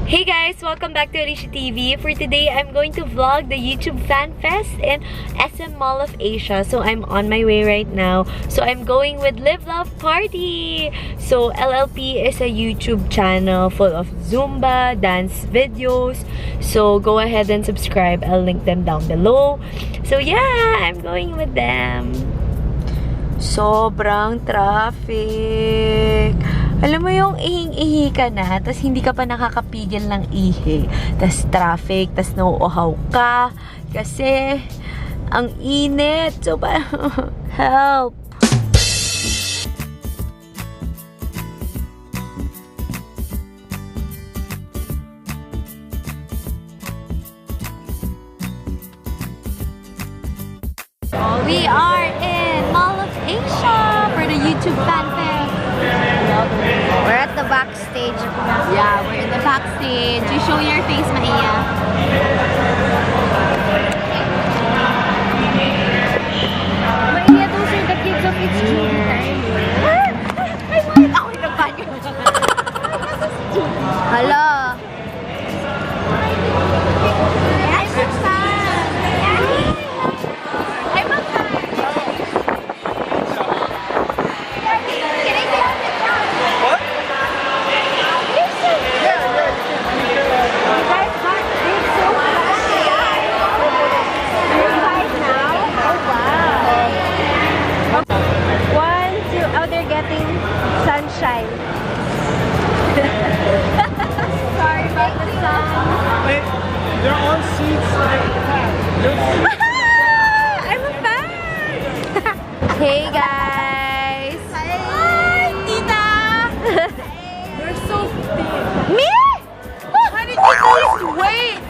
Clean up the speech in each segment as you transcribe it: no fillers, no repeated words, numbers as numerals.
Hey guys! Welcome back to Alicia TV. For today, I'm going to vlog the YouTube FanFest in SM Mall of Asia. So I'm on my way right now. So I'm going with Live Love Party! So LLP is a YouTube channel full of zumba, dance videos. So go ahead and subscribe. I'll link them down below. So yeah, I'm going with them. Sobrang traffic. Alam mo yung ihing-ihi ka na, tas hindi ka pa nakakapigil ng ihi. Tas traffic, tas nauuhaw ka. Kasi, ang init. So, help! We are in Mall of Asia for the YouTube FanFest. We're at the backstage. Yeah, we're in the backstage. You show your face, Maia. Maia, those are the kids of It's Judy time. Ay, bakit ako yung nagbanyo? Hala. Sunshine. Sorry about the sun. Wait, they're on seats like I'm a fan. Hey guys. Hi, Tita! You're so thin. Me? How did you lose weight?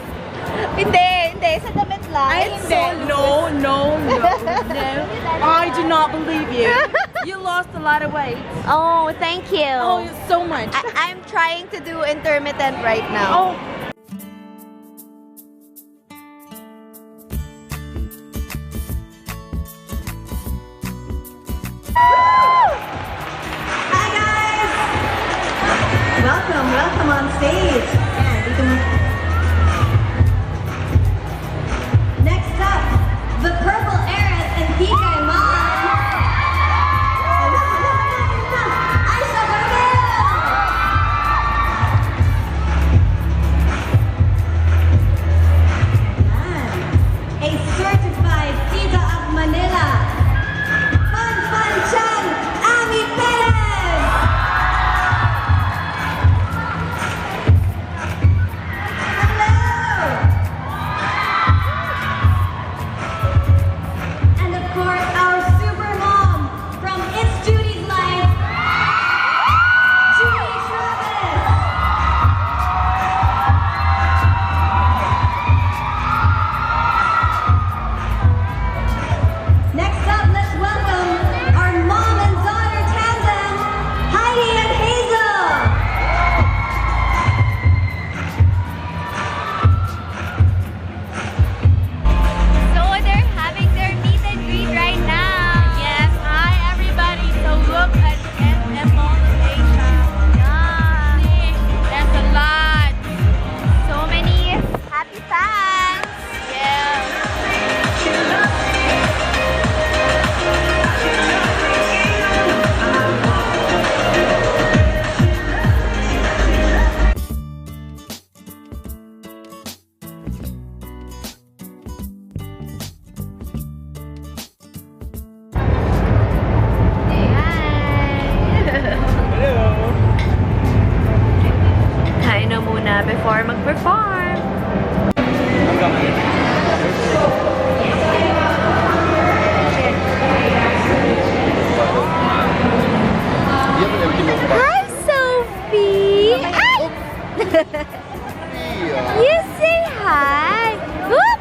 Hindi. Sa damit lang. No. I do not believe you. You lost a lot of weight. Oh, thank you. Oh, so much. I'm trying to do intermittent right now. Oh. Hi guys! Welcome on stage. Ayan, dito mo. Next up, the Purple Heiress and Pikay Mom. Aisha Gargel! A certified Tita of Manila. Fan Chan, Ami Perez! Hello! And of course, our super mom from It's Judy's Life, Judy Travis! Next up, let's welcome our mom and daughter tandem, Heidi and Hazel. So they're having their meet and greet right now. Yes, hi everybody. So look at SM Mall of Asia. Yeah. There's a lot. So many happy fans. Yeah. Kain na muna before mag-perform. Hi, Sophie! Ay! You say hi! Whoop!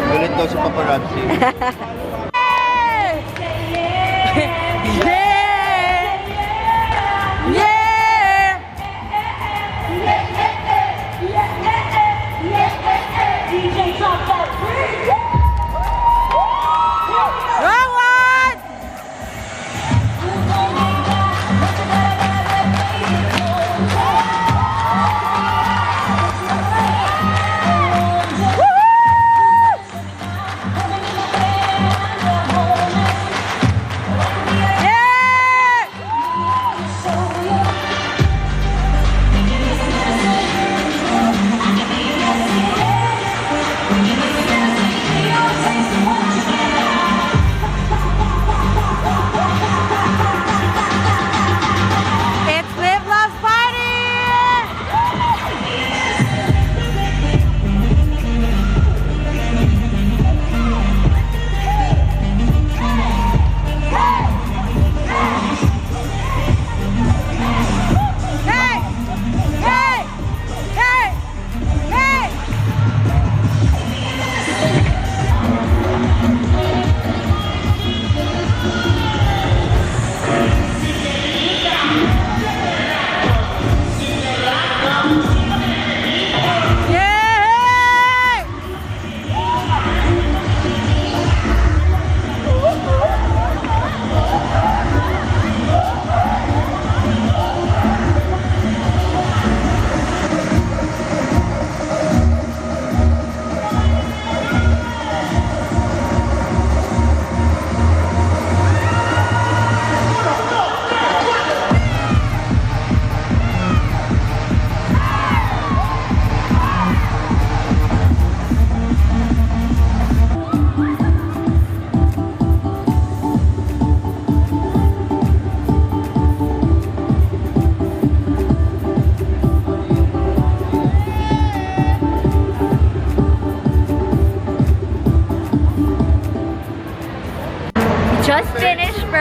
Galit daw sa paparazzi. Wrong one!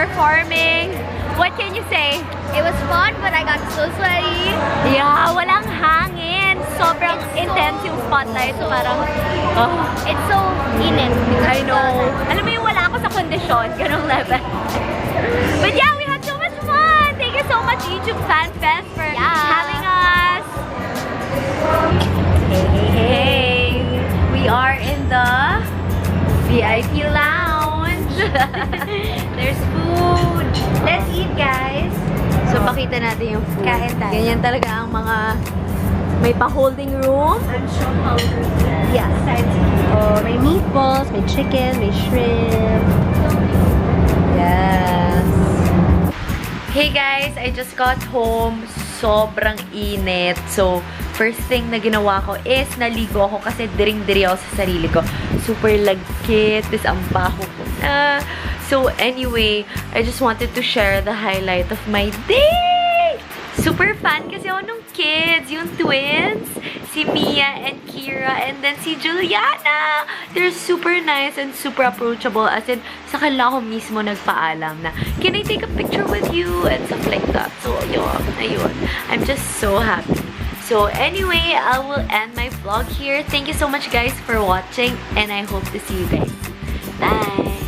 performing. What can you say? It was fun, but I got so sweaty. Yeah, walang hangin. Sobrang intense yung spotlight. So parang, It's so init. I know. Alam mo yung wala ako sa kondisyon. Ganong level. But yeah, we had so much fun. Thank you so much, YouTube FanFest, for having us. Hey. We are in the VIP lounge. There's food. Let's eat, guys. So, pakita natin yung food. Kain tayo. Ganyan talaga ang mga may pa-holding room. I'm so hungry. Yes. Oh, may meatballs, may chicken, may shrimp. Yes. Hey guys, I just got home. Sobrang init. So, first thing na ginawa ko is naligo ako kasi diring-diri ako sa sarili ko. Super lagkit. Tapos ang baho ko na. So, anyway, I just wanted to share the highlight of my day. Super fan kasi ako nung kids. Yung twins. Si Mia and Kira. And then si Juliana. They're super nice and super approachable. As in, sa kanila ako mismo nagpaalam na, can I take a picture with you? And stuff like that. So, ayun. I'm just so happy. So, anyway, I will end my vlog here. Thank you so much, guys, for watching. And I hope to see you guys. Bye!